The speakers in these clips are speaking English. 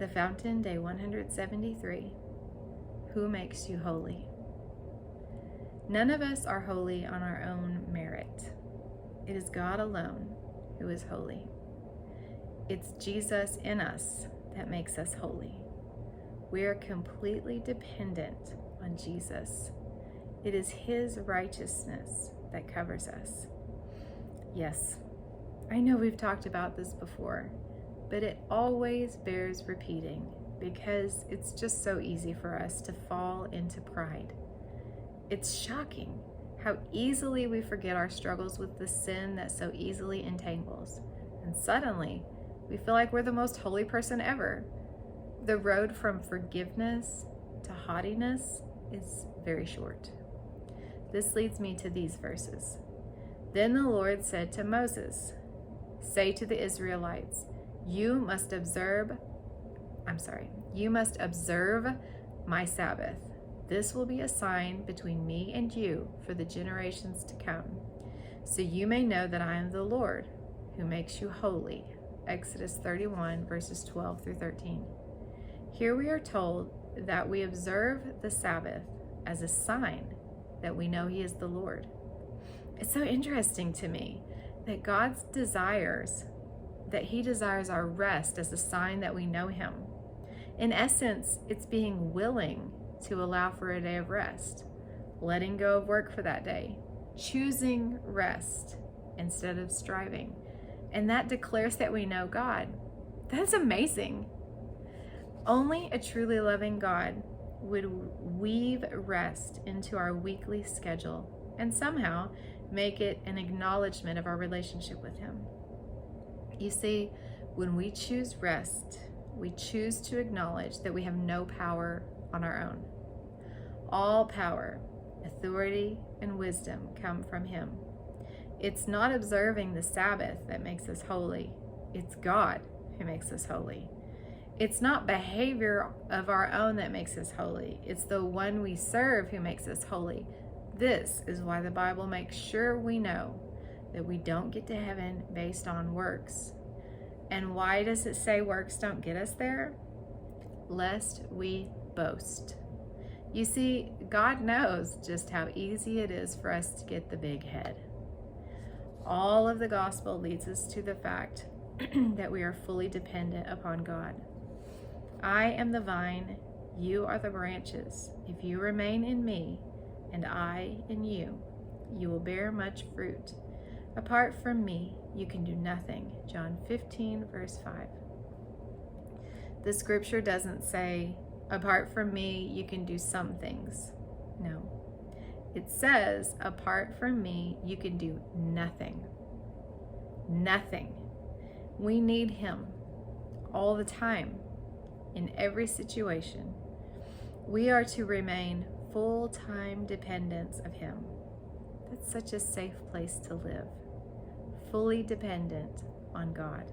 The Fountain, Day 173. Who makes you holy? None of us are holy on our own merit. It is God alone who is holy. It's Jesus in us that makes us holy. We are completely dependent on Jesus. It is His righteousness that covers us. Yes, I know we've talked about this before, but it always bears repeating because it's just so easy for us to fall into pride. It's shocking how easily we forget our struggles with the sin that so easily entangles, and suddenly we feel like we're the most holy person ever. The road from forgiveness to haughtiness is very short. This leads me to these verses. Then the Lord said to Moses, "Say to the Israelites, you must observe my Sabbath. This will be a sign between me and you for the generations to come, so you may know that I am the Lord who makes you holy." Exodus 31, verses 12 through 13. Here we are told that we observe the Sabbath as a sign that we know He is the Lord. It's so interesting to me that He desires our rest as a sign that we know Him. In essence, it's being willing to allow for a day of rest, letting go of work for that day, choosing rest instead of striving. And that declares that we know God. That's amazing. Only a truly loving God would weave rest into our weekly schedule and somehow make it an acknowledgement of our relationship with Him. You see, when we choose rest, we choose to acknowledge that we have no power on our own. All power, authority, and wisdom come from Him. It's not observing the Sabbath that makes us holy. It's God who makes us holy. It's not behavior of our own that makes us holy. It's the one we serve who makes us holy. This is why the Bible makes sure we know that we don't get to heaven based on works. And why does it say works don't get us there? Lest we boast. You see, God knows just how easy it is for us to get the big head. All of the gospel leads us to the fact that we are fully dependent upon God. I am the vine, you are the branches. If you remain in me, and I in you, you will bear much fruit. Apart from me, you can do nothing. John 15, verse 5. The scripture doesn't say, apart from me, you can do some things. No. It says, apart from me, you can do nothing. Nothing. We need Him all the time, in every situation. We are to remain full-time dependents of Him. That's such a safe place to live. Fully dependent on God.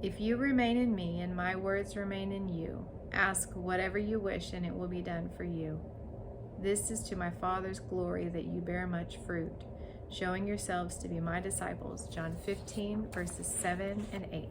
If you remain in me and my words remain in you, ask whatever you wish and it will be done for you. This is to my Father's glory that you bear much fruit, showing yourselves to be my disciples. John 15, verses 7 and 8.